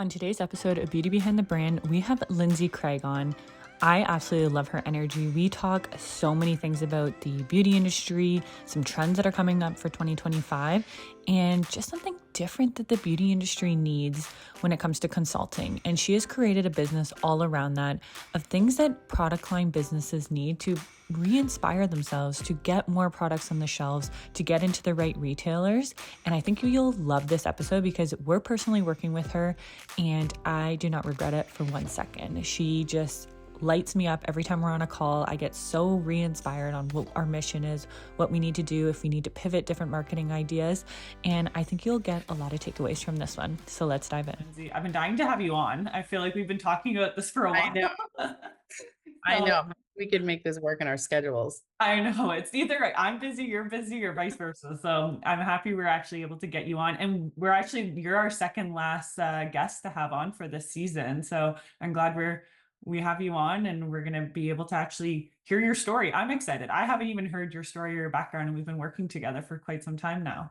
On today's episode of Beauty Behind the Brand, we have Lyndsay Craig on. I absolutely love her energy. We talk so many things about the beauty industry, some trends that are coming up for 2025, and just something different that the beauty industry needs when it comes to consulting. And she has created a business all around that of things that product line businesses need to re-inspire themselves, to get more products on the shelves, to get into the right retailers. And I think you'll love this episode because we're personally working with her and I do not regret it for 1 second. She just lights me up every time we're on a call. I get so re-inspired on what our mission is, what we need to do, if we need to pivot different marketing ideas. And I think you'll get a lot of takeaways from this one. So let's dive in. Lyndsay, I've been dying to have you on. I feel like we've been talking about this for a I while. know. I So know. We could make this work in our schedules. I know it's either I'm busy, or vice versa. So I'm happy we're actually able to get you on. And you're our second last guest to have on for this season. So I'm glad we have you on and we're going to be able to actually hear your story. I'm excited. I haven't even heard your story or your background, and we've been working together for quite some time now.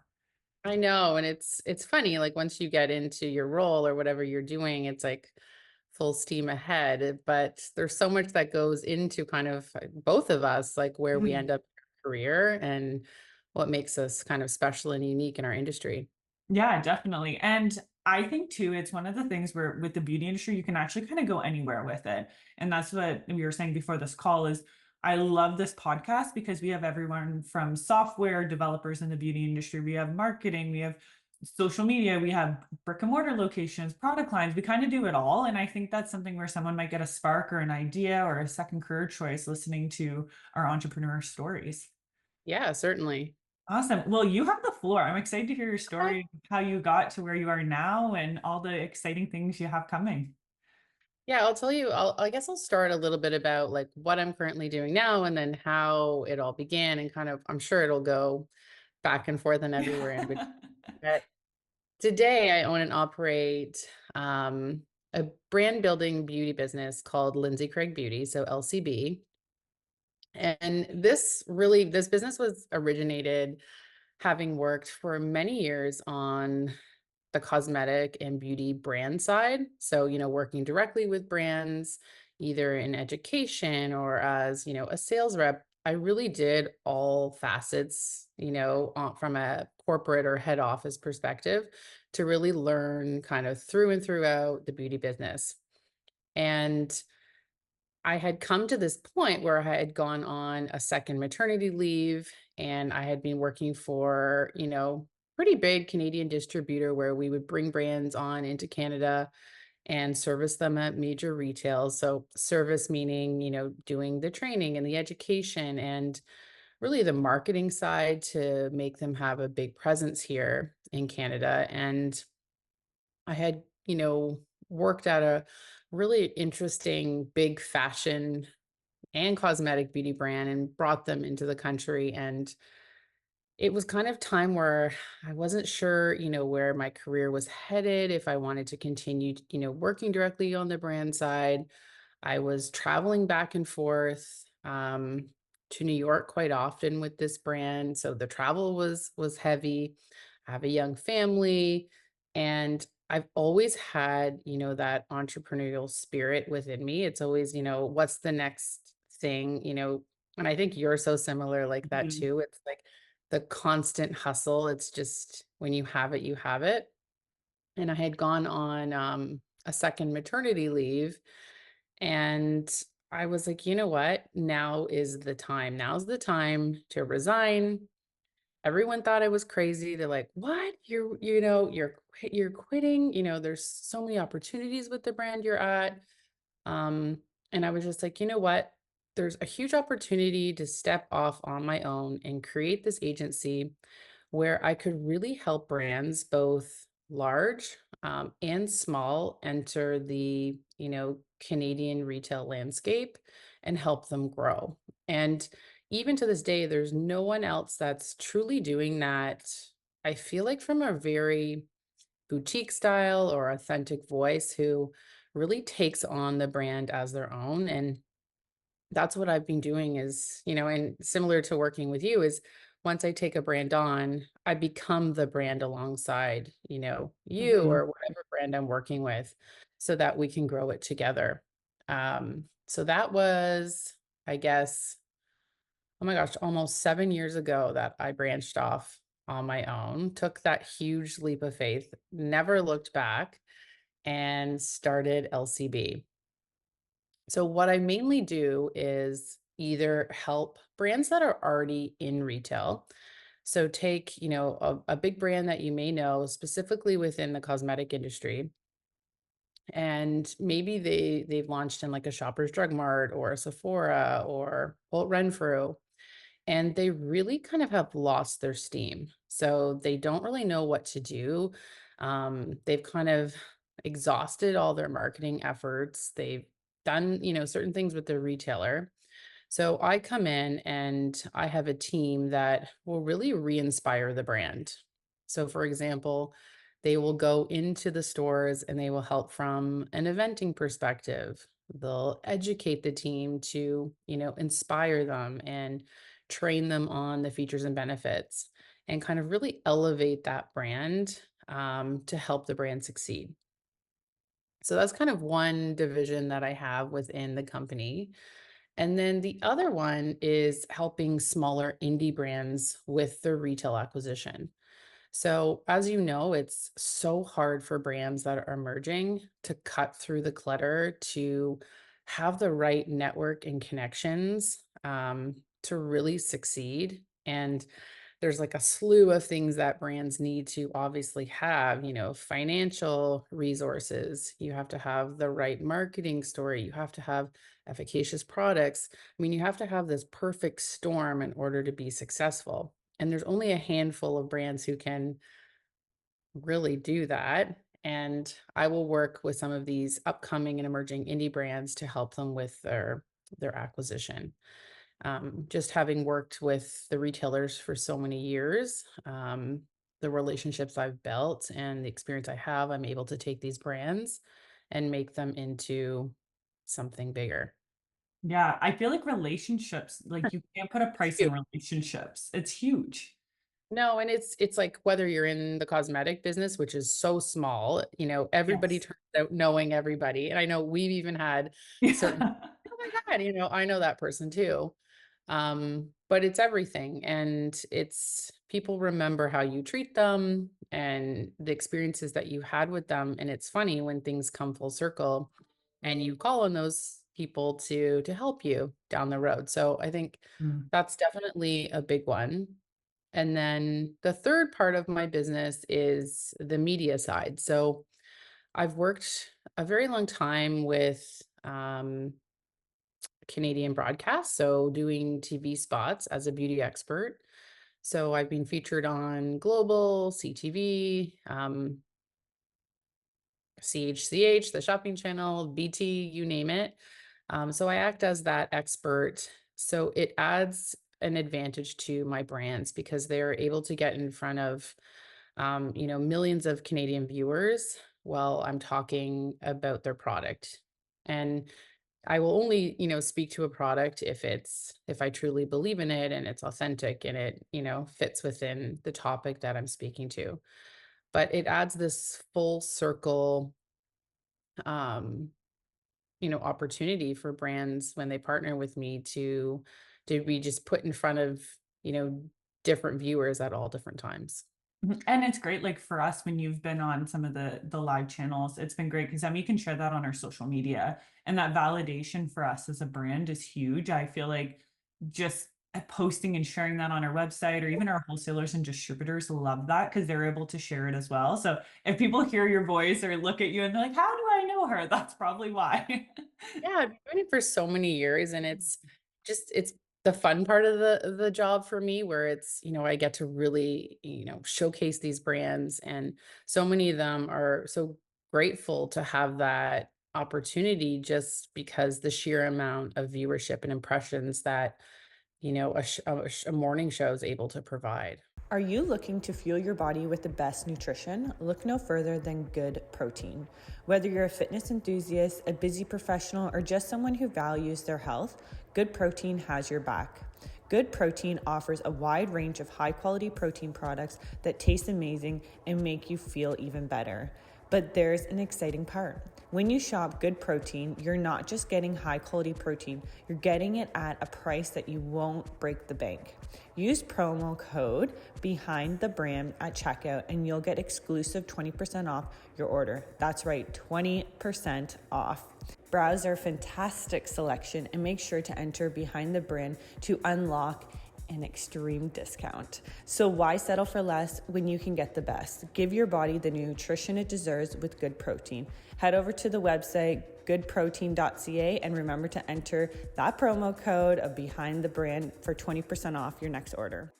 I know, and it's funny, like, once you get into your role or whatever you're doing, it's like full steam ahead, but there's so much that goes into kind of both of us, like, where we Mhm. end up in our career and what makes us kind of special and unique in our industry. Yeah, definitely. And I think too, it's one of the things where with the beauty industry, you can actually kind of go anywhere with it. And that's what we were saying before this call is I love this podcast because we have everyone from software developers in the beauty industry. We have marketing, we have social media, we have brick and mortar locations, product lines. We kind of do it all. And I think that's something where someone might get a spark or an idea or a second career choice listening to our entrepreneur stories. Yeah, certainly. Awesome. Well, you have the floor. I'm excited to hear your Okay. story, how you got to where you are now and all the exciting things you have coming. Yeah, I'll tell you, I guess I'll start a little bit about like what I'm currently doing now and then how it all began and kind of I'm sure it'll go back and forth and everywhere in between. But today I own and operate a brand building beauty business called Lyndsay Craig Beauty, so LCB. And this business was originated having worked for many years on the cosmetic and beauty brand side. So, working directly with brands, either in education or as, a sales rep, I really did all facets, from a corporate or head office perspective to really learn kind of through and throughout the beauty business. And I had come to this point where I had gone on a second maternity leave and I had been working for, pretty big Canadian distributor where we would bring brands on into Canada and service them at major retail. So service meaning, doing the training and the education and really the marketing side to make them have a big presence here in Canada. And I had, worked at a really interesting big fashion and cosmetic beauty brand and brought them into the country. And it was kind of time where I wasn't sure, where my career was headed, if I wanted to continue, working directly on the brand side. I was traveling back and forth to New York quite often with this brand, so the travel was heavy. I have a young family, and I've always had, that entrepreneurial spirit within me. It's always, what's the next thing, and I think you're so similar like that Mhm. too. It's like the constant hustle. It's just when you have it, you have it. And I had gone on a second maternity leave and I was like, you know what? Now is the time. Now's the time to resign. Everyone thought I was crazy. They're like, "What? You're quitting? There's so many opportunities with the brand you're at." Um, and I was just like, "You know what? There's a huge opportunity to step off on my own and create this agency where I could really help brands, both large and small, enter the Canadian retail landscape and help them grow. And even to this day, there's no one else that's truly doing that. I feel like from a very boutique style or authentic voice who really takes on the brand as their own. And that's what I've been doing is, and similar to working with you, is once I take a brand on, I become the brand alongside, you Mhm. or whatever brand I'm working with so that we can grow it together. So that was, I guess, oh my gosh, almost 7 years ago that I branched off on my own, took that huge leap of faith, never looked back, and started LCB. So, what I mainly do is either help brands that are already in retail. So, take, a big brand that you may know specifically within the cosmetic industry, and maybe they've launched in like a Shoppers Drug Mart or a Sephora or Holt Renfrew, and they really kind of have lost their steam. So they don't really know what to do. They've kind of exhausted all their marketing efforts. They've done, certain things with their retailer. So I come in and I have a team that will really re-inspire the brand. So for example, they will go into the stores and they will help from an eventing perspective. They'll educate the team to, inspire them and train them on the features and benefits and kind of really elevate that brand to help the brand succeed. So that's kind of one division that I have within the company. And then the other one is helping smaller indie brands with their retail acquisition. So, as you know, it's so hard for brands that are emerging to cut through the clutter, to have the right network and connections to really succeed. And there's like a slew of things that brands need to obviously have, financial resources. You have to have the right marketing story. You have to have efficacious products. I mean, you have to have this perfect storm in order to be successful. And there's only a handful of brands who can really do that. And I will work with some of these upcoming and emerging indie brands to help them with their acquisition. Just having worked with the retailers for so many years, the relationships I've built and the experience I have, I'm able to take these brands and make them into something bigger. Yeah, I feel like relationships, like you can't put a It's price huge. in relationships. It's huge. No, and it's like whether you're in the cosmetic business, which is so small, everybody Yes. turns out knowing everybody. And I know we've even had certain, Yeah. oh my God, I know that person too. But it's everything. And it's people remember how you treat them and the experiences that you had with them. And it's funny when things come full circle and you call on those people to help you down the road. So I think Mm. that's definitely a big one. And then the third part of my business is the media side. So I've worked a very long time with Canadian broadcast, so doing TV spots as a beauty expert. So I've been featured on Global, CTV, CHCH, the shopping channel, BT, you name it. So I act as that expert. So it adds an advantage to my brands because they're able to get in front of millions of Canadian viewers while I'm talking about their product. And I will only, speak to a product if I truly believe in it and it's authentic and it, fits within the topic that I'm speaking to. But it adds this full circle um opportunity for brands when they partner with me to be just put in front of, you know, different viewers at all different times. Mhm, and it's great, like, for us, when you've been on some of the live channels, it's been great because then we can share that on our social media, and that validation for us as a brand is huge. I feel like just, posting and sharing that on our website or even our wholesalers and distributors love that because 'cause they're able to share it as well. So, if people hear your voice or look at you and they're like, "How do I know her?" That's probably why. Yeah, I've been doing it for so many years and it's the fun part of the job for me where it's, I get to really, showcase these brands and so many of them are so grateful to have that opportunity just because the sheer amount of viewership and impressions that, a morning show is able to provide. Are you looking to fuel your body with the best nutrition? Look no further than Good Protein. Whether you're a fitness enthusiast, a busy professional, or just someone who values their health, Good Protein has your back. Good Protein offers a wide range of high-quality protein products that taste amazing and make you feel even better. But there's an exciting part. When you shop Good Protein, you're not just getting high-quality protein, you're getting it at a price that you won't break the bank. Use promo code behind the brand at checkout and you'll get exclusive 20% off your order. That's right, 20% off. Browse our fantastic selection and make sure to enter behind the brand to unlock an extreme discount. So why settle for less when you can get the best? Give your body the nutrition it deserves with Good Protein. Head over to the website goodprotein.ca and remember to enter that promo code of behind the brand for 20% off your next order.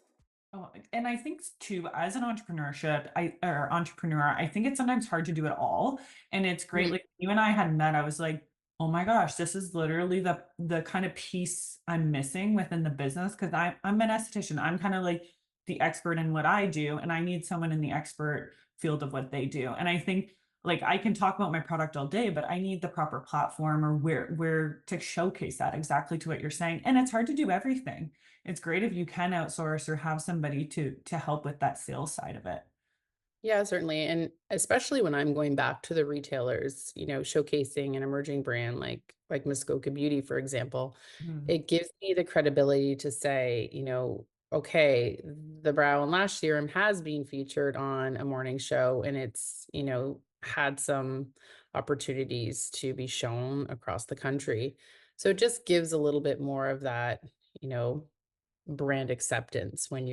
Oh, and I think too, as an entrepreneur, I think it's sometimes hard to do it all. And it's great. Mhm. Like you and I had met, I was like, oh my gosh, this is literally the kind of piece I'm missing within the business. Cause I'm an esthetician. I'm kind of like the expert in what I do, and I need someone in the expert field of what they do. And I think like I can talk about my product all day, but I need the proper platform or where to showcase that exactly to what you're saying. And it's hard to do everything. It's great if you can outsource or have somebody to help with that sales side of it. Yeah, certainly. And especially when I'm going back to the retailers, showcasing an emerging brand like Muskoka Beauty, for example, Mhm. it gives me the credibility to say, okay, the brow and lash serum has been featured on a morning show and it's, had some opportunities to be shown across the country. So it just gives a little bit more of that, you know, brand acceptance when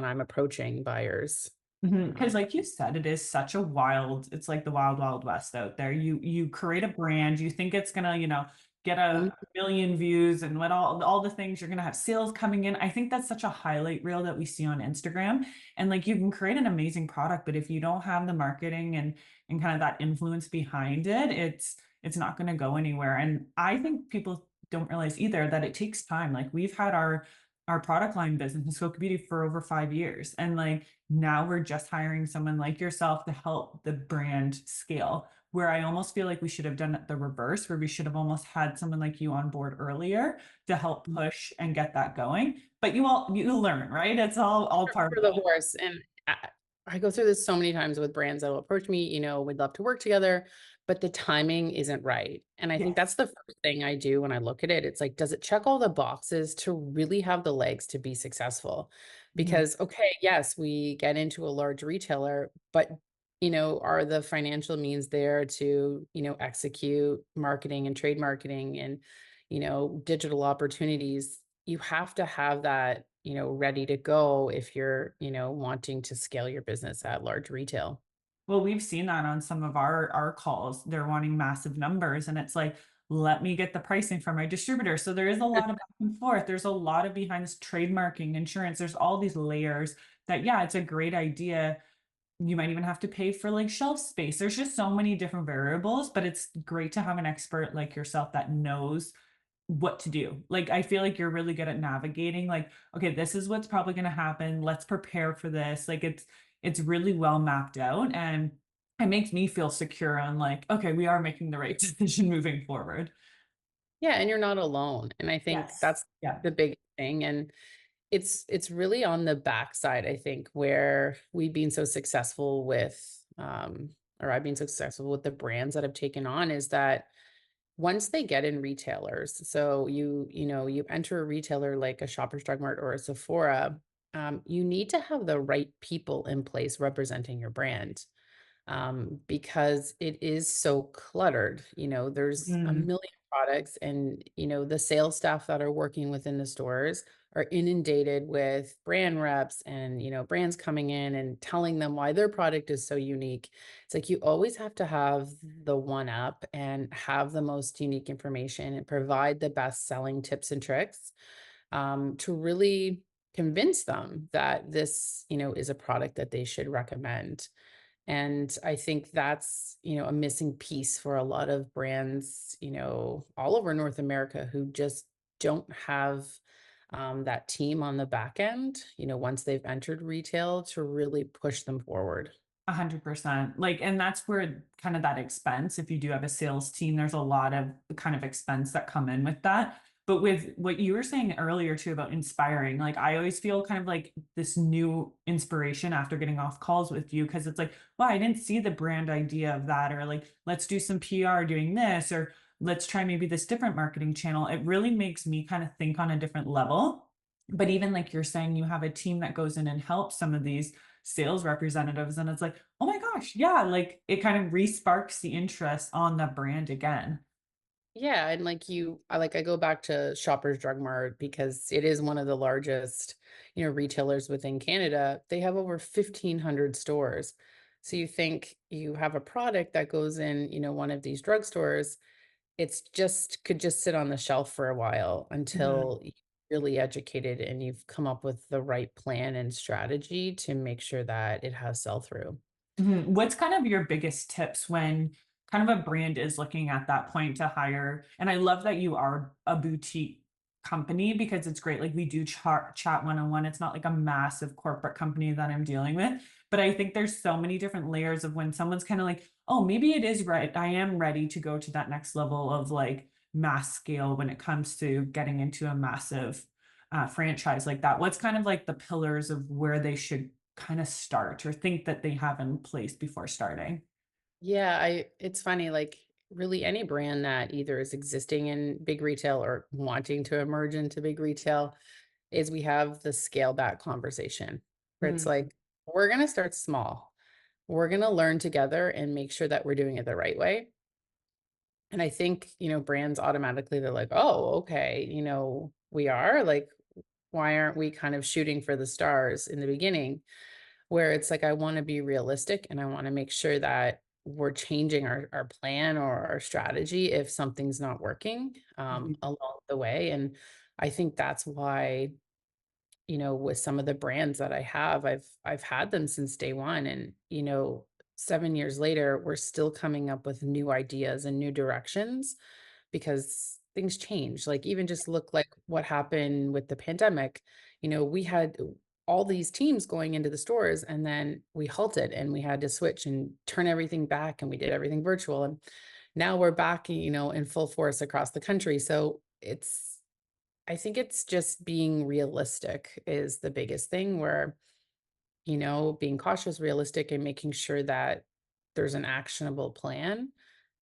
I'm approaching buyers. Because like you said, it is such a it's like the wild, wild west out there. You create a brand, you think it's gonna, get Mhm. a million views and what all the things you're gonna have sales coming in. I think that's such a highlight reel that we see on Instagram. And like you can create an amazing product, but if you don't have the marketing and kind of that influence behind it, it's not gonna go anywhere. And I think people don't realize either that it takes time. Like we've had our product line business, Muskoka Beauty, for over 5 years. And like now we're just hiring someone like yourself to help the brand scale. Where I almost feel like we should have done it the reverse, where we should have almost had someone like you on board earlier to help push and get that going. But you learn, right? It's all part For of the it. horse. And I go through this so many times with brands that will approach me, we'd love to work together, but the timing isn't right. And I think that's Yes. the first thing I do when I look at it. It's like, does it check all the boxes to really have the legs to be successful? Mhm. Because, okay, yes, we get into a large retailer, but are the financial means there to, execute marketing and trade marketing and, digital opportunities? You have to have that, ready to go if you're, wanting to scale your business at large retail. Well, we've seen that on some of our calls. They're wanting massive numbers, and it's like, let me get the pricing from my distributor. So there is a lot of back and forth. There's a lot of behind this trademarking, insurance. There's all these layers that, yeah, it's a great idea. You might even have to pay for like shelf space. There's just so many different variables, but it's great to have an expert like yourself that knows what to do. Like, I feel like you're really good at navigating, like, okay, this is what's probably going to happen. Let's prepare for this. Like, it's really well mapped out, and it makes me feel secure on like, okay, we are making the right decision moving forward. Yeah, and you're not alone. And I think Yes. that's Yeah. the big thing. And it's really on the backside, I think, where we've been so successful with or I've been successful with the brands that I've taken on is that once they get in retailers, so you enter a retailer like a Shoppers Drug Mart or a Sephora, you need to have the right people in place representing your brand, because it is so cluttered. There's a Mhm. million products, and the sales staff that are working within the stores are inundated with brand reps and brands coming in and telling them why their product is so unique. It's like you always have to have the one up and have the most unique information and provide the best selling tips and tricks, to really convince them that this is a product that they should recommend. And I think that's, a missing piece for a lot of brands, all over North America who just don't have, that team on the back end, once they've entered retail to really push them forward. 100%. Like, and that's where kind of that expense, if you do have a sales team, there's a lot of kind of expense that come in with that. But with what you were saying earlier too about inspiring, like I always feel kind of like this new inspiration after getting off calls with you because it's like, wow, I didn't see the brand idea of that, or like, let's do some PR doing this, or let's try maybe this different marketing channel. It really makes me kind of think on a different level. But even like you're saying, you have a team that goes in and helps some of these sales representatives, and it's like, oh my gosh, yeah, like it kind of re-sparks the interest on the brand again. Yeah, and like I go back to Shoppers Drug Mart because it is one of the largest, retailers within Canada. They have over 1,500 stores. So you think you have a product that goes in, one of these drugstores, it's just could just sit on the shelf for a while until you're really educated and you've come up with the right plan and strategy to make sure that it has sell through. Mhm. What's kind of your biggest tips when kind of a brand is looking at that point to hire? And I love that you are a boutique company because it's great. Like we do chat one on one. It's not like a massive corporate company that I'm dealing with. But I think there's so many different layers of when someone's kind of like, oh, maybe it is right. I am ready to go to that next level of like mass scale when it comes to getting into a massive franchise like that. What's kind of like the pillars of where they should kind of start or think that they have in place before starting? Yeah, it's funny, like really any brand that either is existing in big retail or wanting to emerge into big retail is we have the scale back conversation where it's Mhm, like, we're going to start small. We're going to learn together and make sure that we're doing it the right way. And I think, brands automatically they're like, "Oh, okay, we are like why aren't we kind of shooting for the stars in the beginning?" Where it's like, I wanna be realistic and I wanna make sure that we're changing our plan or our strategy if something's not working, mhm, along the way, and I think that's why, with some of the brands that I have, I've had them since day one, and, 7 years later, we're still coming up with new ideas and new directions because things change. Like even just look like what happened with the pandemic. We had all these teams going into the stores and then we halted and we had to switch and turn everything back and we did everything virtual. And now we're back, in full force across the country. So I think it's just being realistic is the biggest thing where, being cautious, realistic, and making sure that there's an actionable plan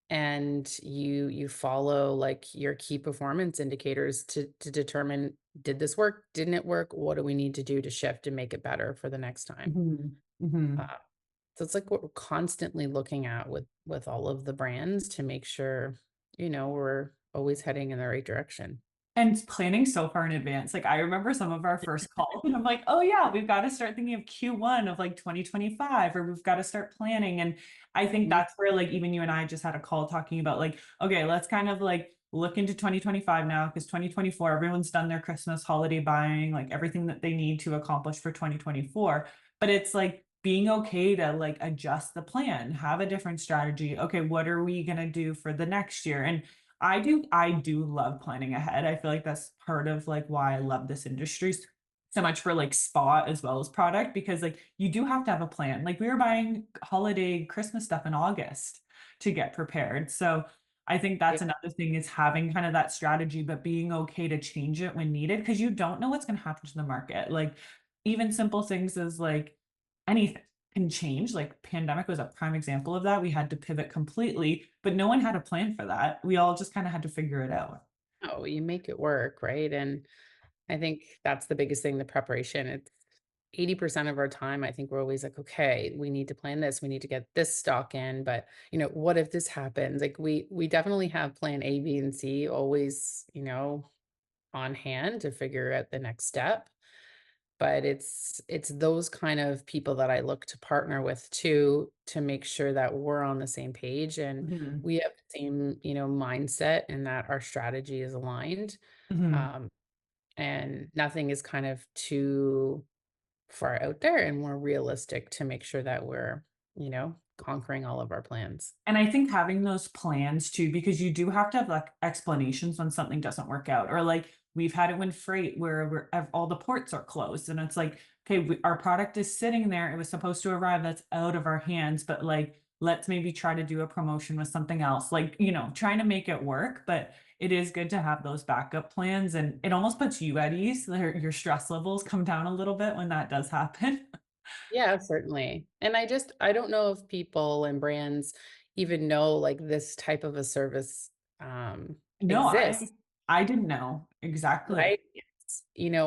and you follow like your key performance indicators to determine did this work, didn't it work, what do we need to do to shift and make it better for the next time. mhm, mhm. uh, so it's like what we're constantly looking at with all of the brands to make sure we're always heading in the right direction. And planning so far in advance. Like I remember some of our first calls and I'm like, "Oh yeah, we've got to start thinking of Q1 of like 2025 or we've got to start planning." And I think Mhm. that's where like even you and I just had a call talking about like, okay, let's kind of like look into 2025 now because 2024 everyone's done their Christmas holiday buying, like everything that they need to accomplish for 2024. But it's like being okay to like adjust the plan, have a different strategy. Okay, what are we going to do for the next year? And I do love planning ahead. I feel like that's part of like why I love this industry so much for like spa as well as product because like you do have to have a plan. Like we were buying holiday Christmas stuff in August to get prepared. So I think Yeah. that's another thing is having kind of that strategy, but being okay to change it when needed because you don't know what's going to happen to the market. Like even simple things as like anything can change. Like pandemic was a prime example of that. We had to pivot completely, but no one had a plan for that. We all just kind of had to figure it out. Oh, you make it work, right? And I think that's the biggest thing, the preparation. It's 80% of our time. I think we're always like, okay, we need to plan this, we need to get this stock in, but what if this happens? Like we definitely have plan A, B, and C always, on hand to figure out the next step. But it's those kind of people that I look to partner with too to make sure that we're on the same page and Mhm, we have the same, mindset and that our strategy is aligned. mhm. Um, and nothing is kind of too far out there and more realistic to make sure that we're, conquering all of our plans. And I think having those plans too, because you do have to have like explanations when something doesn't work out, or like we've had it when freight where all the ports are closed, and it's like, okay, our product is sitting there. It was supposed to arrive. That's out of our hands, but like let's maybe try to do a promotion with something else, like, trying to make it work. But it is good to have those backup plans, and it almost puts you at ease. Your stress levels come down a little bit when that does happen. Yeah, certainly. And I don't know if people and brands even know like this type of a service No, exists, I didn't know. Exactly. right? Yes.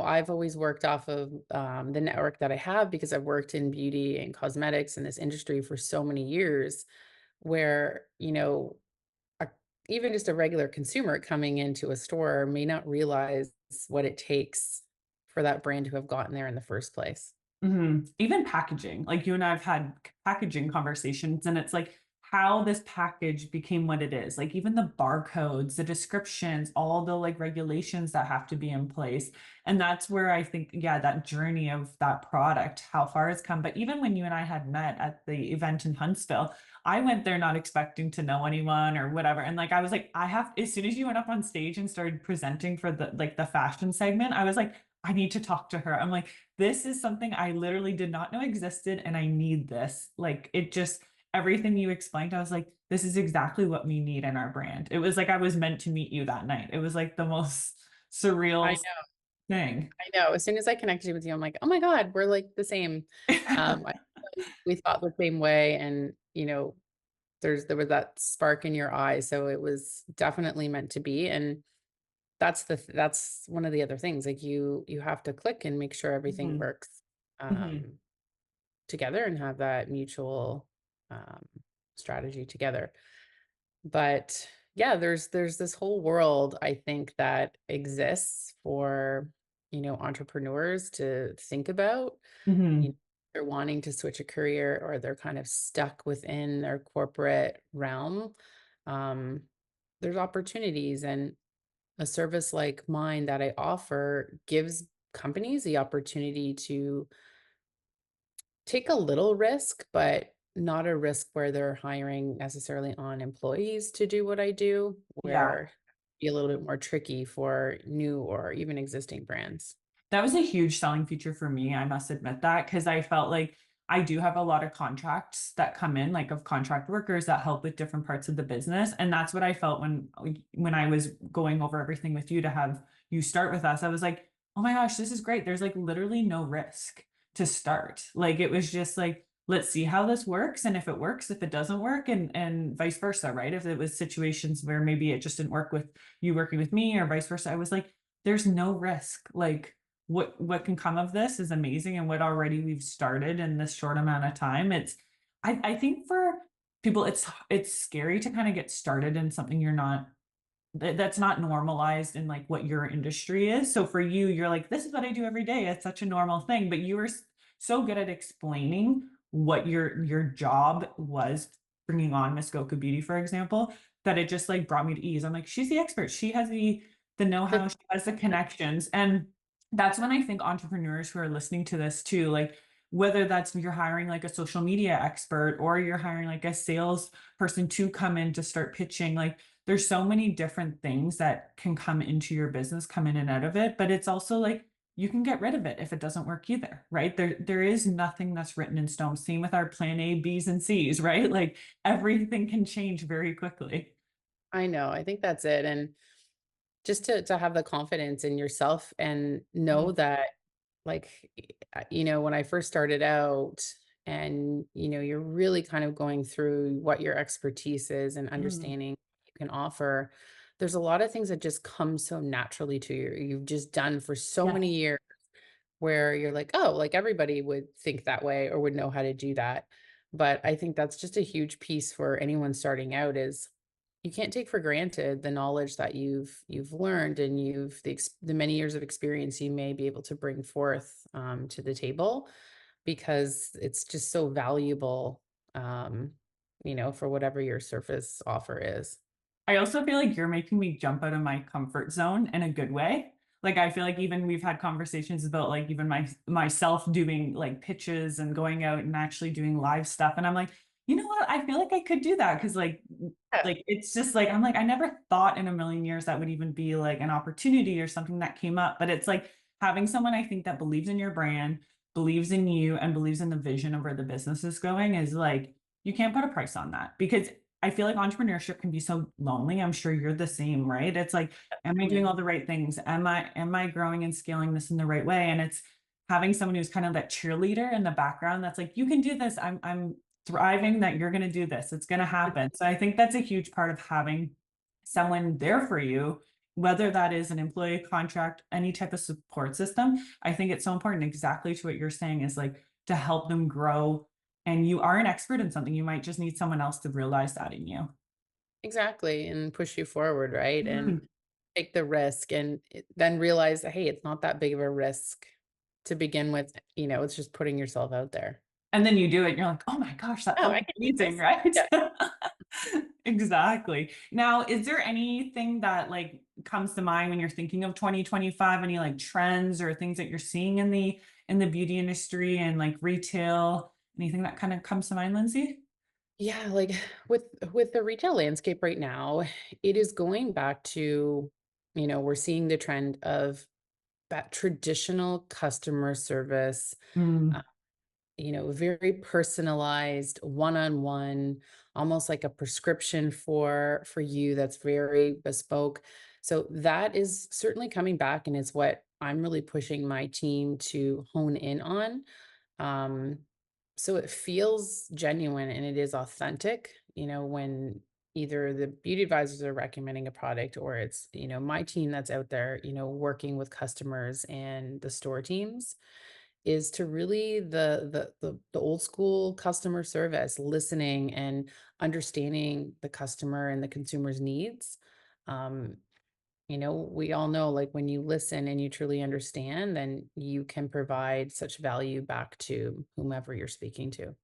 I've always worked off of the network that I have because I've worked in beauty and cosmetics in this industry for so many years where, a, even just a regular consumer coming into a store may not realize what it takes for that brand to have gotten there in the first place. Even packaging, like you and I have had packaging conversations, and it's like how this package became what it is. Like even the barcodes, the descriptions, all the like regulations that have to be in place. And that's where I think, yeah, that journey of that product, how far it's come. But even when you and I had met at the event in Huntsville, I went there not expecting to know anyone or whatever. And like I was like, as soon as you went up on stage and started presenting for the fashion segment, I was like, I need to talk to her. I'm like, this is something I literally did not know existed, and I need this. Like it just everything you explained, I was like, this is exactly what we need in our brand. It was like I was meant to meet you that night. It was like the most I surreal thing. I know. As soon as I connected with you, I'm like, oh my God, we're like the same. I, we thought the same way. And, there was that spark in your eye. So it was definitely meant to be. And that's one of the other things. Like you have to click and make sure everything Mhm, works mhm, um together and have that mutual um strategy together. But yeah, there's this whole world I think that exists for, entrepreneurs to think about. You know, mhm. they're wanting to switch a career or they're kind of stuck within their corporate realm. Um, there's opportunities and a service like mine that I offer gives companies the opportunity to take a little risk, but not a risk where they're hiring necessarily on employees to do what I do, Yeah. where be a little bit more tricky for new or even existing brands. That was a huge selling feature for me, I must admit that, because I felt like I do have a lot of contracts that come in, like of contract workers that help with different parts of the business. And that's what I felt when I was going over everything with you to have you start with us. I was like, oh my gosh, this is great. There's like literally no risk to start. Like it was just like, let's see how this works. And if it works, if it doesn't work, and vice versa, right? If it was situations where maybe it just didn't work with you working with me or vice versa, I was like, there's no risk. Like what can come of this is amazing, and what already we've started in this short amount of time. I think for people it's scary to kind of get started in something you're not that's not normalized in like what your industry is. So for you, you're like, this is what I do every day. It's such a normal thing. But you were so good at explaining what your job was, bringing on Muskoka Beauty, for example, that it just like brought me to ease. I'm like, she's the expert. She has the know-how, she has the connections. And that's when I think entrepreneurs who are listening to this too, like whether that's you're hiring like a social media expert or you're hiring like a sales person to come in to start pitching, like there's so many different things that can come into your business, come in and out of it, but it's also like you can get rid of it if it doesn't work either, right? There is nothing that's written in stone. Same with our plan A, B's, and C's, right? Like everything can change very quickly. I know. I think that's it. And just to have the confidence in yourself and know Mhm, that like when I first started out and you're really kind of going through what your expertise is and mhm. understanding what you can offer, there's a lot of things that just come so naturally to you you've just done for so Yes. many years where you're like, oh, like everybody would think that way or would know how to do that. But I think that's just a huge piece for anyone starting out is you can't take for granted the knowledge that you've learned and the many years of experience you may be able to bring forth to the table because it's just so valuable, um, for whatever your surface offer is. I also feel like you're making me jump out of my comfort zone in a good way. Like I feel like even we've had conversations about like even myself doing like pitches and going out and actually doing live stuff. And I'm like, you know what? I feel like I could do that because Yeah, like it's just like I'm like, I never thought in a million years that would even be like an opportunity or something that came up. But it's like having someone I think that believes in your brand, believes in you, and believes in the vision of where the business is going is like You can't put a price on that because I feel like entrepreneurship can be so lonely. I'm sure you're the same, right? It's like, am I doing all the right things? Am I growing and scaling this in the right way? And it's having someone who's kind of that cheerleader in the background that's like, you can do this. I'm thriving that you're going to do this. It's going to happen. So I think that's a huge part of having someone there for you, whether that is an employee contract, any type of support system. I think it's so important, exactly to what you're saying, is like to help them grow. And you are an expert in something. You might just need someone else to realize that in you. Exactly, and push you forward, right? And Mhm. take the risk and then realize that, hey, it's not that big of a risk to begin with. It's just putting yourself out there. And then you do it, and you're like, oh my gosh, that Oh, felt I can do amazing, this. right? Yeah. Exactly. Now, is there anything that like comes to mind when you're thinking of 2025? Any like trends or things that you're seeing in the beauty industry and like retail? Anything that kind of comes to mind, Lindsay? Yeah, like with the retail landscape right now, it is going back to, we're seeing the trend of that traditional customer service, Mm, very personalized, one-on-one, almost like a prescription for you that's very bespoke. So that is certainly coming back, and it's what I'm really pushing my team to hone in on. Um, so it feels genuine and it is authentic, when either the beauty advisors are recommending a product or it's, my team that's out there, working with customers and the store teams, is to really the old school customer service, listening and understanding the customer and the consumer's needs. Um, we all know, like, when you listen and you truly understand, then you can provide such value back to whomever you're speaking to.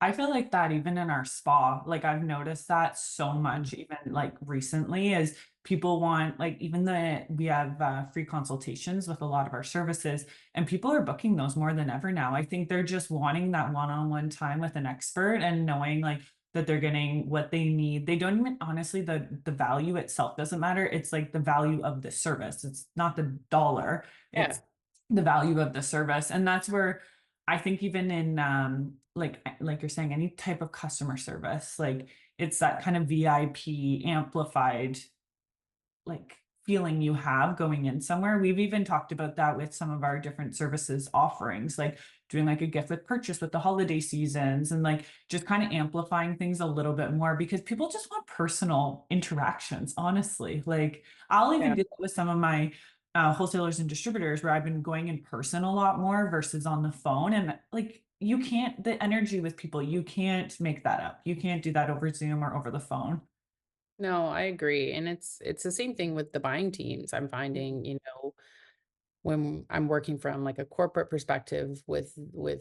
I feel like that even in our spa, like I've noticed that so Mm. much, even like recently, is people want like even we have free consultations with a lot of our services, and people are booking those more than ever now. I think they're just wanting that one-on-one time with an expert and knowing like that they're getting what they need. They don't even, honestly, the value itself doesn't matter. It's like the value of the service. It's not the dollar. Yeah. It's the value of the service, and that's where I think even in like you're saying, any type of customer service, like it's that kind of VIP amplified like feeling you have going in somewhere. We've even talked about that with some of our different services offerings, like doing like a gift with purchase with the holiday seasons and like just kind of amplifying things a little bit more because people just want personal interactions, honestly. Like I'll even Yeah. do that with some of my wholesalers and distributors where I've been going in person a lot more versus on the phone. And like you can't, the energy with people, you can't make that up. You can't do that over Zoom or over the phone. No, I agree. And it's the same thing with the buying teams. I'm finding, when I'm working from like a corporate perspective with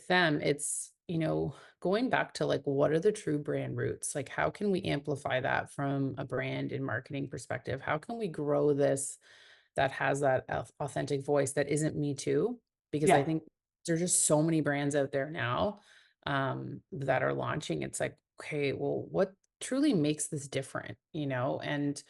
them, it's, going back to like what are the true brand roots? Like how can we amplify that from a brand and marketing perspective? How can we grow this that has that authentic voice that isn't me too? Because I Yeah. think there's just so many brands out there now that are launching. It's like, okay, well, what truly makes this different, And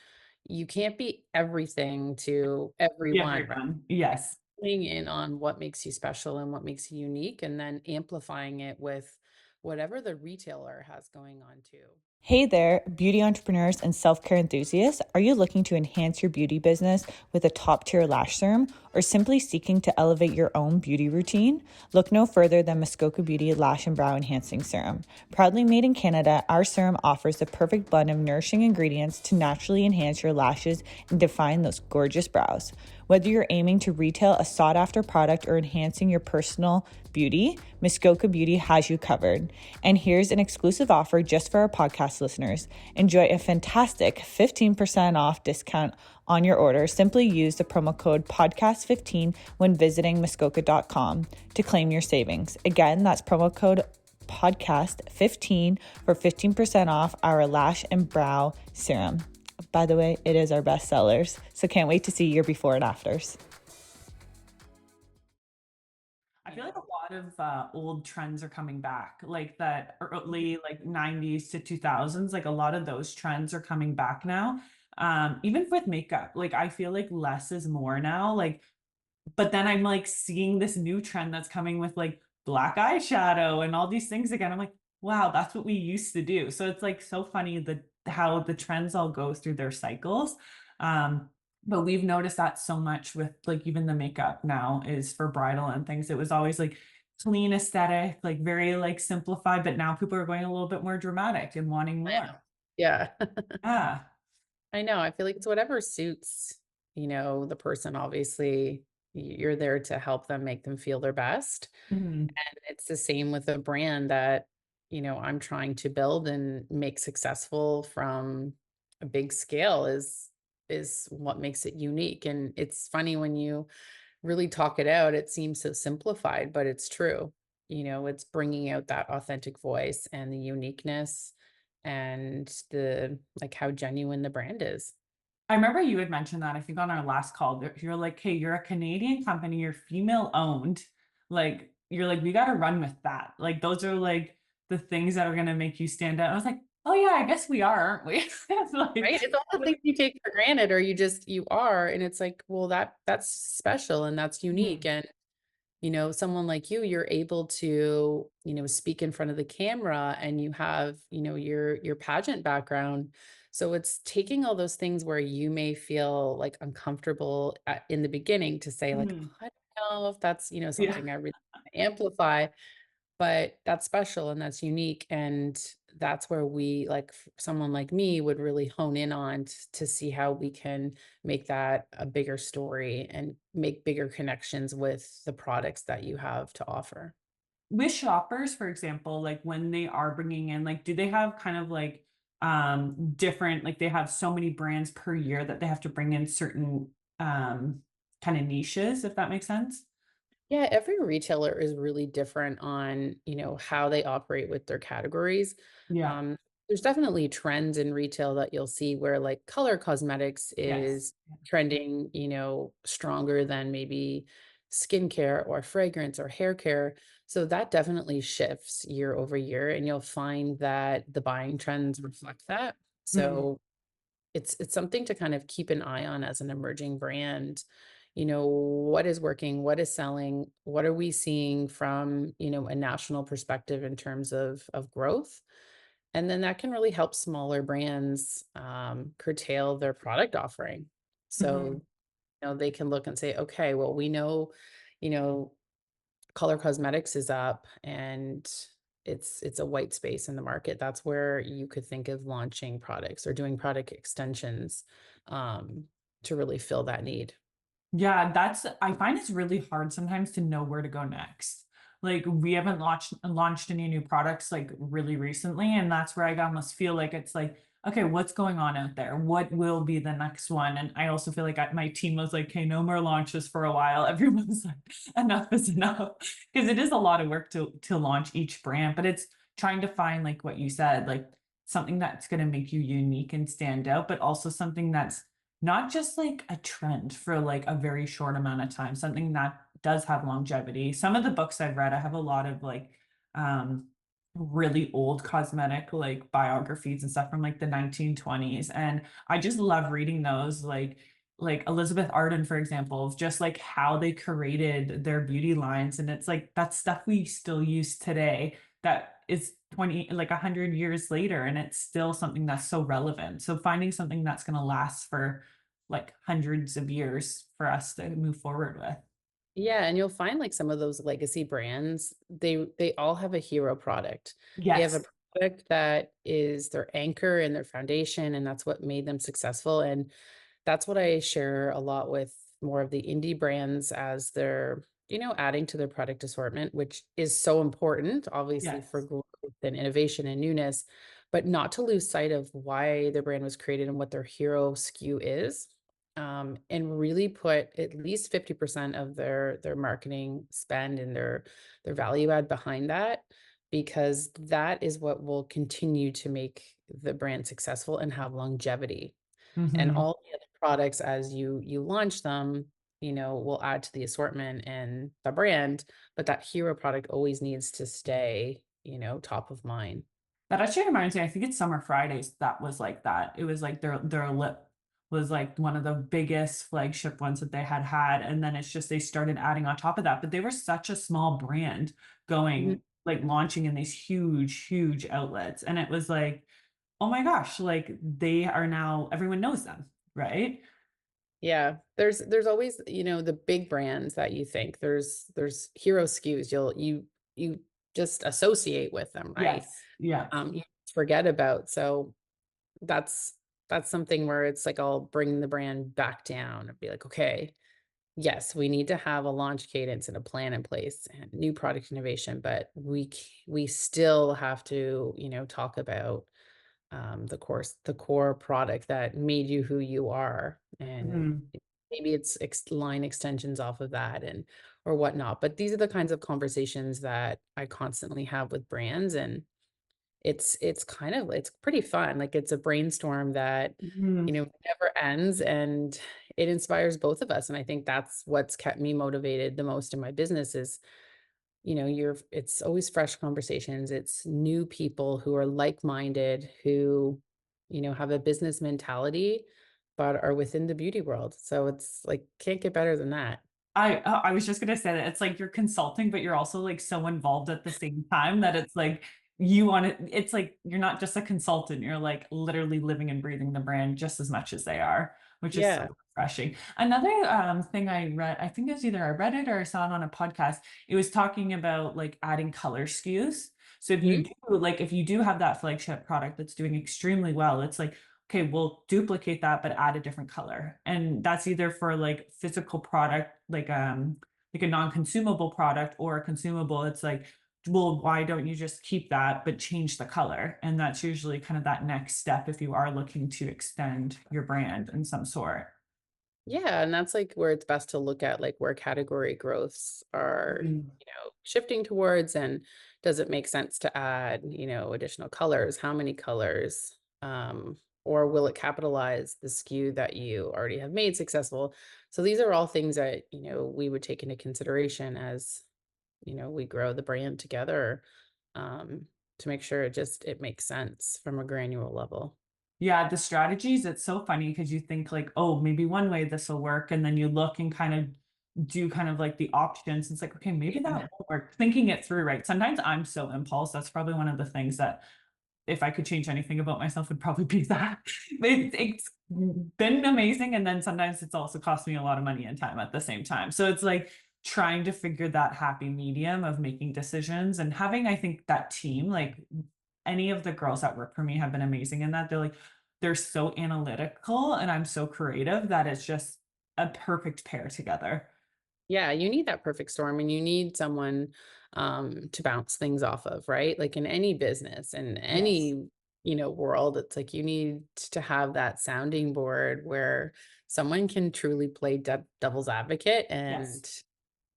you can't be everything to Yeah, everyone, right? everyone. Yes. Honing in on what makes you special and what makes you unique, and then amplifying it with whatever the retailer has going on too. Hey there, beauty entrepreneurs and self care enthusiasts. Are you looking to enhance your beauty business with a top tier lash serum or simply seeking to elevate your own beauty routine? Look no further than Muskoka Beauty Lash and Brow Enhancing Serum. Proudly made in Canada, our serum offers the perfect blend of nourishing ingredients to naturally enhance your lashes and define those gorgeous brows. Whether you're aiming to retail a sought after product or enhancing your personal beauty, Muskoka Beauty has you covered. And here's an exclusive offer just for our podcast listeners. Enjoy a fantastic 15% off discount on your order. Simply use the promo code podcast15 when visiting muskoka.com to claim your savings. Again, that's promo code podcast15 for 15% off our lash and brow serum. By the way, it is our best sellers, so can't wait to see your before and afters. I feel like a lot of old trends are coming back, like that early like 90s to 2000s, like a lot of those trends are coming back now. Even with makeup, like I feel like less is more now. Like, but then I'm like seeing this new trend that's coming with like black eyeshadow and all these things again. I'm like, wow, that's what we used to do. So it's like so funny how the trends all go through their cycles. Um, but we've noticed that so much with like even the makeup now is for bridal and things. It was always like clean aesthetic, like very like simplified, but now people are going a little bit more dramatic and wanting I know. more. Yeah. Yeah. I know. I feel like it's whatever suits, the person. Obviously, you're there to help them make them feel their best. Mhm. And it's the same with a brand that, I'm trying to build and make successful from a big scale is what makes it unique. And it's funny when you really talk it out, it seems so simplified, but it's true. It's bringing out that authentic voice and the uniqueness and the like how genuine the brand is. I remember you had mentioned that, I think on our last call, that you're like, "Hey, you're a Canadian company, you're female owned." Like, you're like, "We gotta run with that." Like, those are like the things that are gonna make you stand out. I was like, "Oh yeah, I guess we are, aren't we?" It's like, Right? It's all the things you take for granted or you are. And it's like, well, that's special and that's unique. Mhm, And someone like you're able to, speak in front of the camera and you have, your pageant background. So it's taking all those things where you may feel like uncomfortable in the beginning to say like, mhm. "Oh, I don't know if that's, Yeah. something I really want to amplify." But that's special and that's unique. And that's where we, like someone like me, would really hone in on to see how we can make that a bigger story and make bigger connections with the products that you have to offer. With shoppers, for example, like when they are bringing in, like, do they have kind of like different, like they have so many brands per year that they have to bring in certain kind of niches, if that makes sense? Yeah, every retailer is really different on, how they operate with their categories. Yeah. Um, there's definitely trends in retail that you'll see where like color cosmetics Yes. is trending, stronger than maybe skincare or fragrance or hair care. So that definitely shifts year over year, and you'll find that the buying trends reflect that. Mhm. So it's something to kind of keep an eye on as an emerging brand. What is working, what is selling, what are we seeing from, a national perspective in terms of growth? And then that can really help smaller brands curtail their product offering. So, Mhm. they can look and say, okay, well, we know, you know, color cosmetics is up and it's a white space in the market. That's where you could think of launching products or doing product extensions um, to really fill that need. Yeah, I find it's really hard sometimes to know where to go next. Like we haven't launched any new products like really recently, and that's where I almost feel like it's like, okay, what's going on out there? What will be the next one? And I also feel like my team was like, okay, no more launches for a while. Everyone's like, enough is enough, because it is a lot of work to launch each brand, but it's trying to find like what you said, like something that's going to make you unique and stand out, but also something that's not just like a trend for like a very short amount of time, something that does have longevity. Some of the books I've read, I have a lot of like um really old cosmetic like biographies and stuff from like the 1920s, and I just love reading those, like Elizabeth Arden, for example, of just like how they created their beauty lines, and it's like that stuff we still use today that is 20, like 100 years later, and it's still something that's so relevant. So finding something that's going to last for like hundreds of years for us to move forward with. Yeah, and you'll find like some of those legacy brands, they all have a hero product. They have a Yes. product that is their anchor and their foundation, and that's what made them successful. And that's what I share a lot with more of the indie brands as they're, adding to their product assortment, which is so important, obviously, for Yes. growth and innovation and newness, but not to lose sight of why their brand was created and what their hero SKU is. And really put at least 50% of their marketing spend and their value add behind that, because that is what will continue to make the brand successful and have longevity. And Mhm. all the other products as you launch them, will add to the assortment and the brand, but that hero product always needs to stay, top of mind. That actually reminds me, I think it's Summer Fridays that was like that. It was like their lip was like one of the biggest flagship ones that they had had, and then it's just they started adding on top of that, but they were such a small brand Mhm. going like launching in these huge outlets. And it was like, oh my gosh, like they are now, everyone knows them, right? Yeah, there's always, the big brands that you think there's hero SKUs you just associate with them, right? Yes. Yeah. You forget about. So that's that's something where it's like I'll bring the brand back down and be like, okay, yes, we need to have a launch cadence and a plan in place and new product innovation, but we still have to, talk about the core product that made you who you are, and Mhm. maybe it's line extensions off of that and or whatnot. But these are the kinds of conversations that I constantly have with brands, and it's pretty fun. Like it's a brainstorm that Mhm. never ends, and it inspires both of us. And I think that's what's kept me motivated the most in my business is it's always fresh conversations. It's new people who are like-minded, who, have a business mentality, but are within the beauty world. So it's like, can't get better than that. I was just gonna say that it's like you're consulting, but you're also like so involved at the same time that it's like you want to, it's like you're not just a consultant, you're like literally living and breathing the brand just as much as they are, which is so Yeah. refreshing. Another thing I read, I think it was either I read it or I saw it on a podcast. It was talking about like adding color SKUs. So Mhm. if you do have that flagship product that's doing extremely well, it's like, okay, we'll duplicate that, but add a different color. And that's either for like physical product, like a non-consumable product or a consumable. It's like, well, why don't you just keep that, but change the color? And that's usually kind of that next step if you are looking to extend your brand in some sort. Yeah, and that's like where it's best to look at like where category growths are, Mhm. shifting towards, and does it make sense to add, additional colors? How many colors? Or will it capitalize the SKU that you already have made successful? So these are all things that, we would take into consideration as, we grow the brand together, um, to make sure it makes sense from a granular level. Yeah, the strategies, it's so funny because you think like, oh, maybe one way this will work. And then you look and kind of do kind of like the options. It's like, okay, maybe that Yeah. won't work. Thinking it through, right? Sometimes I'm so impulse. That's probably one of the things that if I could change anything about myself would probably be that. It's been amazing. And then sometimes it's also cost me a lot of money and time at the same time. So it's like trying to figure that happy medium of making decisions and having, I think, that team, like any of the girls that work for me have been amazing in that. They're so analytical and I'm so creative that it's just a perfect pair together. Yeah, you need that perfect storm, and you need someone to bounce things off of, right? Like in any business and Yes. any, world, it's like you need to have that sounding board where someone can truly play devil's advocate, Yes.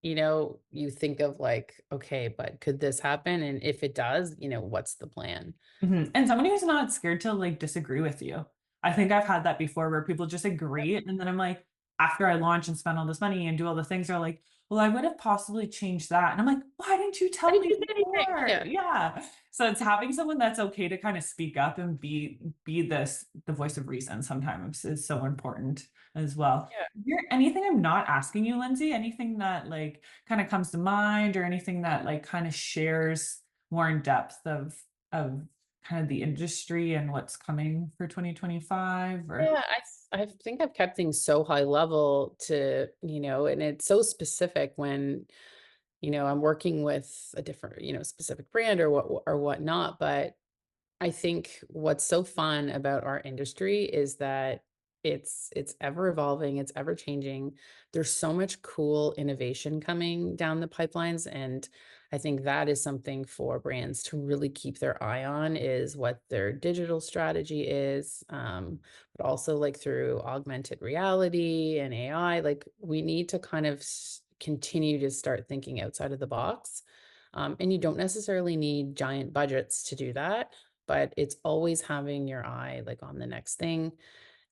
and you think of like, okay, but could this happen? And if it does, what's the plan? Mhm. And somebody who's not scared to like disagree with you. I think I've had that before where people just agree. And then I'm like, after I launch and spend all this money and do all the things, they're like, well, I would have possibly changed that. And I'm like, why didn't you Why tell didn't me you say anything? before? Yeah. Yeah. So it's having someone that's okay to kind of speak up and be the voice of reason sometimes is so important as well. Yeah. Is there anything I'm not asking you, Lindsay? Anything that like kind of comes to mind or anything that like kind of shares more in depth of kind of the industry and what's coming for 2025 or Yeah, I think I've kept things so high level to, and it's so specific when, I'm working with a different, specific brand or whatnot. But I think what's so fun about our industry is that it's ever evolving, it's ever changing. There's so much cool innovation coming down the pipelines, and I think that is something for brands to really keep their eye on is what their digital strategy is, but also like through augmented reality and AI, like we need to kind of continue to start thinking outside of the box. And you don't necessarily need giant budgets to do that, but it's always having your eye like on the next thing,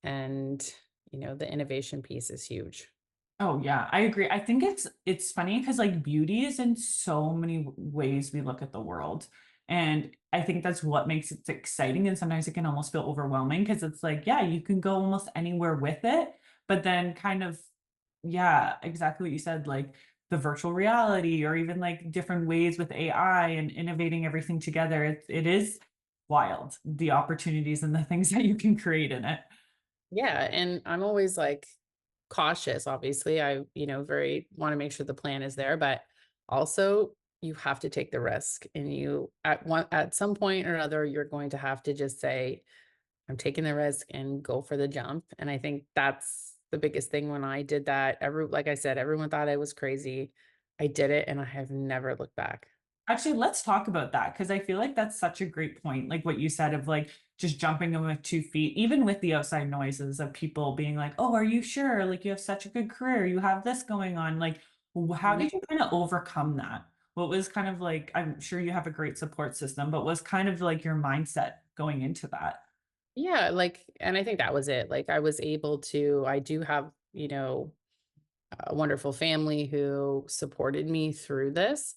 and the innovation piece is huge. oh yeah, I agree. I think it's funny because like beauty is in so many ways we look at the world. And I think that's what makes it exciting. And sometimes it can almost feel overwhelming because it's like, yeah, you can go almost anywhere with it, but then kind of, yeah, exactly what you said. Like the virtual reality, or even like different ways with AI and innovating everything together. It is wild, the opportunities and the things that you can create in it. Yeah, and I'm always like cautious, obviously. I, very want to make sure the plan is there, but also you have to take the risk and you at some point or another you're going to have to just say I'm taking the risk and go for the jump. And I think that's the biggest thing when I did that. Like I said, everyone thought I was crazy. I did it and I have never looked back. Actually, let's talk about that because I feel like that's such a great point. Like what you said of like just jumping in with 2 feet, even with the outside noises of people being like, "Oh, are you sure? Like you have such a good career. You have this going on." Like, how Mhm. did you kind of overcome that? What was kind of like, I'm sure you have a great support system, but was kind of like your mindset going into that? Yeah, and I think that was it. Like I do have, a wonderful family who supported me through this.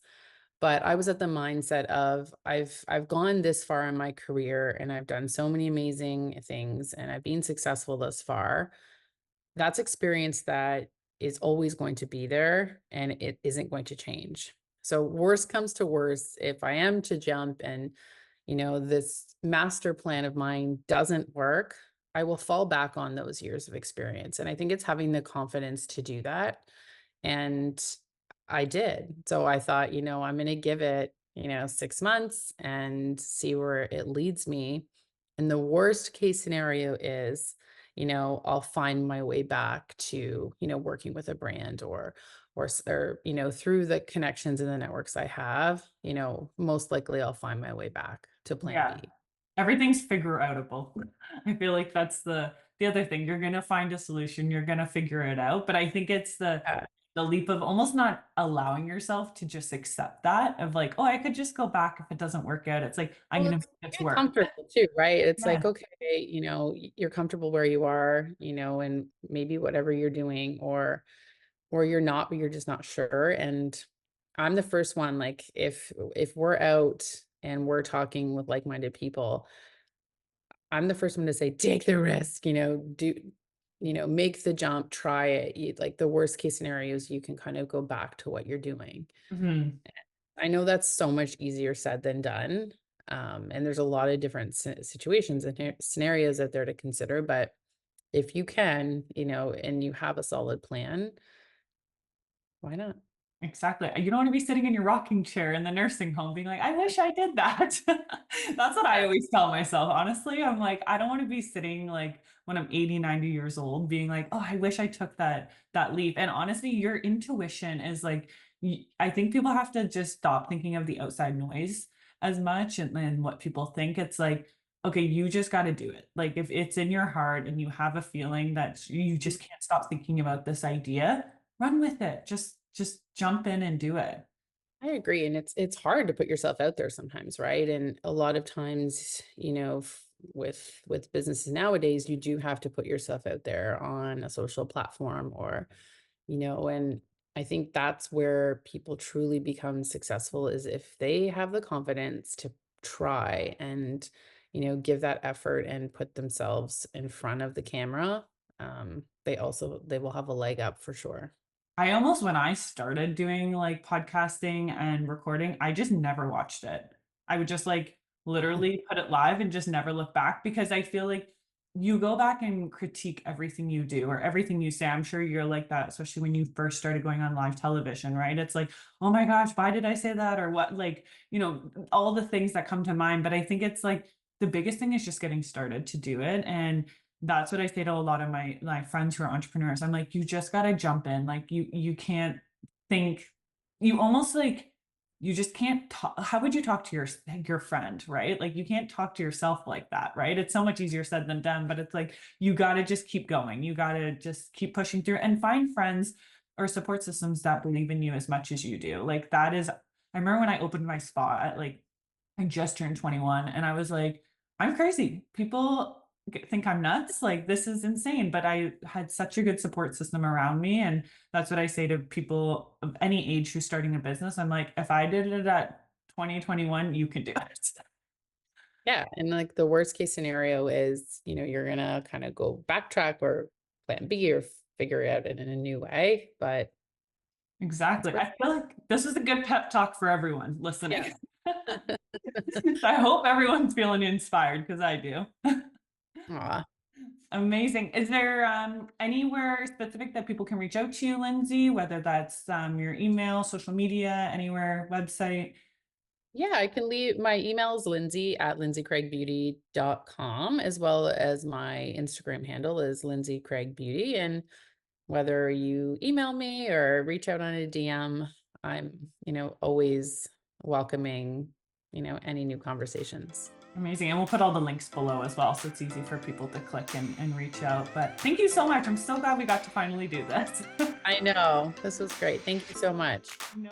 But I was at the mindset of I've gone this far in my career and I've done so many amazing things and I've been successful thus far. That's experience that is always going to be there and it isn't going to change. So worst comes to worst, if I am to jump and this master plan of mine doesn't work, I will fall back on those years of experience. And I think it's having the confidence to do that. And I did. So I thought, I'm going to give it, 6 months and see where it leads me. And the worst case scenario is, I'll find my way back to, working with a brand or through the connections and the networks I have, most likely I'll find my way back to plan Yeah. B. Everything's figure outable. I feel like that's the other thing. You're gonna find a solution, you're gonna figure it out. But I think it's Yeah. the leap of almost not allowing yourself to just accept that of like, oh, I could just go back if it doesn't work out. It's like, I'm Well, gonna it's make this get work. comfortable too, right? It's Yeah. like, okay, you're comfortable where you are, and maybe whatever you're doing or you're not, but you're just not sure. And I'm the first one, like if we're out and we're talking with like-minded people, I'm the first one to say, take the risk, make the jump, try it. Like the worst case scenarios, you can kind of go back to what you're doing. Mhm. I know that's so much easier said than done. And there's a lot of different situations and scenarios out there to consider. But if you can, and you have a solid plan, why not? Exactly. You don't want to be sitting in your rocking chair in the nursing home being like, I wish I did that. That's what I always tell myself. Honestly, I'm like, I don't want to be sitting like when I'm 80, 90 years old being like, oh, I wish I took that leap. And honestly, your intuition is like I think people have to just stop thinking of the outside noise as much and what people think. It's like, okay, you just got to do it. Like if it's in your heart and you have a feeling that you just can't stop thinking about this idea, run with it. Just jump in and do it. I agree, and it's hard to put yourself out there sometimes, right? And a lot of times, with businesses nowadays, you do have to put yourself out there on a social platform and I think that's where people truly become successful is if they have the confidence to try and, give that effort and put themselves in front of the camera. They will have a leg up for sure. I almost when I started doing, like, podcasting and recording, I just never watched it. I would just, like, literally put it live and just never look back because I feel like you go back and critique everything you do or everything you say. I'm sure you're like that, especially when you first started going on live television, right? It's like, "Oh my gosh, why did I say that?" Or what like, all the things that come to mind, but I think it's like the biggest thing is just getting started to do it, and that's what I say to a lot of my friends who are entrepreneurs. I'm like, you just gotta jump in. Like you can't think you almost like you just can't talk. How would you talk to your friend, right? Like you can't talk to yourself like that, right? It's so much easier said than done, but it's like you gotta just keep going. You gotta just keep pushing through and find friends or support systems that believe in you as much as you do. Like that is I remember when I opened my spa at like I just turned 21 and I was like, I'm crazy. People think I'm nuts. Like, this is insane. But I had such a good support system around me. And that's what I say to people of any age who's starting a business. I'm like, if I did it at 2021, you can do it. Yeah, and like the worst case scenario is, you're gonna kind of go backtrack or plan B or figure it out in a new way. But Exactly. I feel like this was a good pep talk for everyone listening. Yeah. I hope everyone's feeling inspired because I do. Aw. Amazing. Is there anywhere specific that people can reach out to you, Lyndsay, whether that's your email, social media, anywhere, website? Yeah, I can leave my email is Lyndsay@lyndsaycraigbeauty.com, as well as my Instagram handle is Lyndsay Craig Beauty. And whether you email me or reach out on a DM, I'm, always welcoming, any new conversations. Amazing. And we'll put all the links below as well, so it's easy for people to click and reach out. But thank you so much. I'm so glad we got to finally do this. I know. This was great. Thank you so much. No.